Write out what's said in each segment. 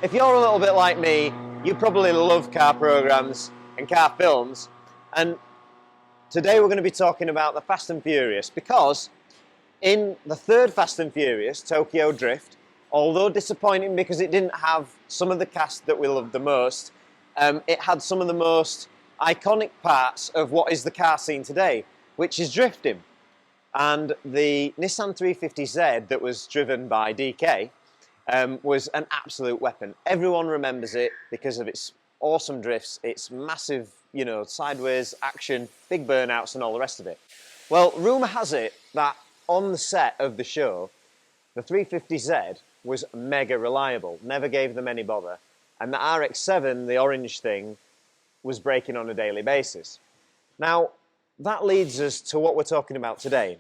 If you're a little bit like me, you probably love car programs and car films, and today we're going to be talking about the Fast and Furious, because in the third Fast and Furious, Tokyo Drift, although disappointing because it didn't have some of the cast that we loved the most, it had some of the most iconic parts of what is the car scene today, which is drifting. And the Nissan 350Z that was driven by DK was an absolute weapon. Everyone remembers it because of its awesome drifts, its massive, you know, sideways action, big burnouts and all the rest of it. Well, rumour has it that on the set of the show, the 350Z was mega reliable, never gave them any bother, and the RX-7, the orange thing, was breaking on a daily basis. Now, that leads us to what we're talking about today.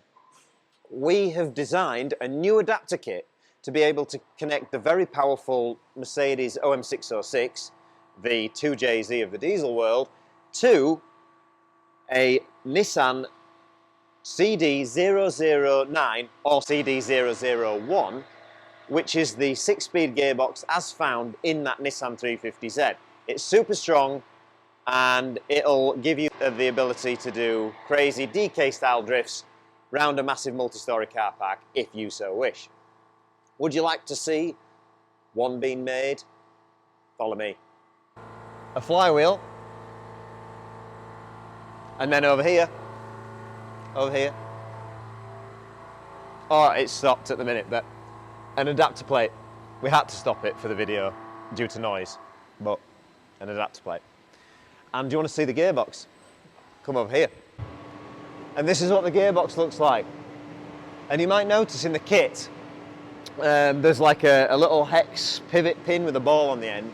We have designed a new adapter kit to be able to connect the very powerful Mercedes OM606, the 2JZ of the diesel world, to a Nissan CD009 or CD001, which is the 6-speed gearbox as found in that Nissan 350Z. It's super strong and it'll give you the ability to do crazy DK-style drifts round a massive multi-story car park if you so wish. Would you like to see one being made? Follow me. A flywheel, and then over here, oh, it stopped at the minute, but an adapter plate. We had to stop it for the video due to noise, but an adapter plate. And do you want to see the gearbox? Come over here. And this is what the gearbox looks like. And you might notice in the kit, there's like a little hex pivot pin with a ball on the end.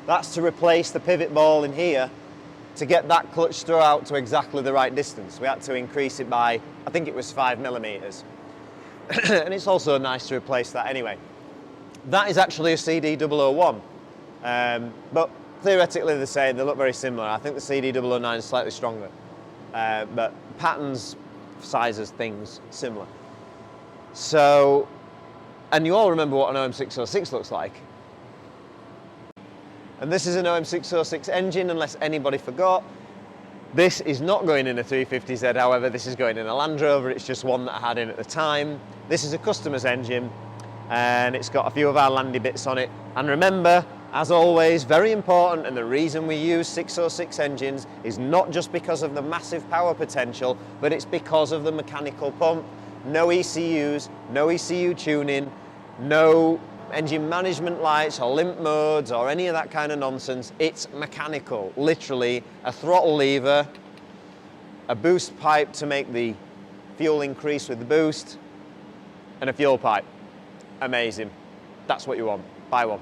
That's to replace the pivot ball in here to get that clutch throw out to exactly the right distance. We had to increase it by, I think it was 5mm. And it's also nice to replace that anyway. That is actually a CD001, but theoretically the same, they look very similar. I think the CD009 is slightly stronger, but patterns, sizes, things, similar. So, and you all remember what an OM606 looks like. And this is an OM606 engine, unless anybody forgot. This is not going in a 350Z, however, this is going in a Land Rover. It's just one that I had in at the time. This is a customer's engine, and it's got a few of our Landy bits on it. And remember, as always, very important, and the reason we use 606 engines is not just because of the massive power potential, but it's because of the mechanical pump. No ECUs, no ECU tuning, no engine management lights or limp modes or any of that kind of nonsense. It's mechanical, literally a throttle lever, a boost pipe to make the fuel increase with the boost, and a fuel pipe. Amazing. That's what you want. Buy one.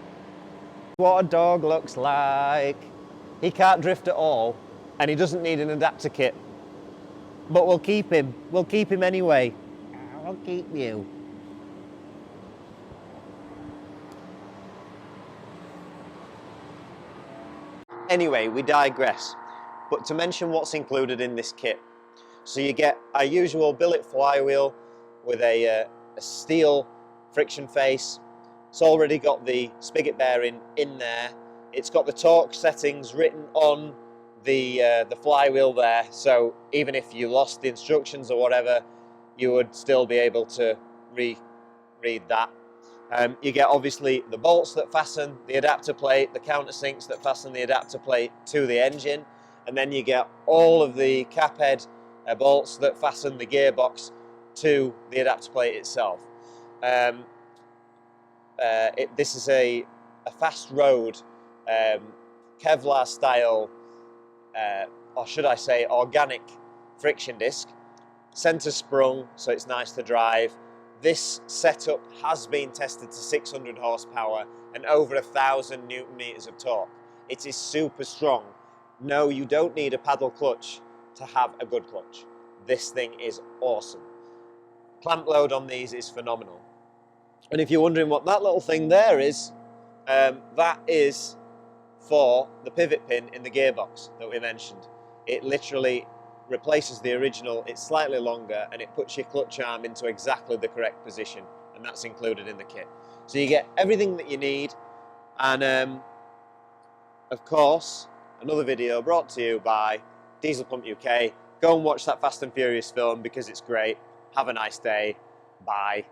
What a dog looks like. He can't drift at all, and he doesn't need an adapter kit. But we'll keep him. We'll keep him anyway. I'll keep you. Anyway, we digress. But to mention what's included in this kit. So you get our usual billet flywheel with a steel friction face. It's already got the spigot bearing in there. It's got the torque settings written on the flywheel there, so even if you lost the instructions or whatever, you would still be able to read that. You get obviously the bolts that fasten the adapter plate, the countersinks that fasten the adapter plate to the engine, and then you get all of the cap head bolts that fasten the gearbox to the adapter plate itself. This is a fast road Kevlar style, or should I say organic friction disc, center sprung, so it's nice to drive. This setup has been tested to 600 horsepower and over 1,000 Newton meters of torque. It is super strong. No, you don't need a paddle clutch to have a good clutch. This thing is awesome. Clamp load on these is phenomenal. And if you're wondering what that little thing there is, that is for the pivot pin in the gearbox that we mentioned. It literally replaces the original, it's slightly longer, and it puts your clutch arm into exactly the correct position, and that's included in the kit. So you get everything that you need, And of course, another video brought to you by DieselPumpUK. Go and watch that Fast and Furious film because it's great. Have a nice day. Bye.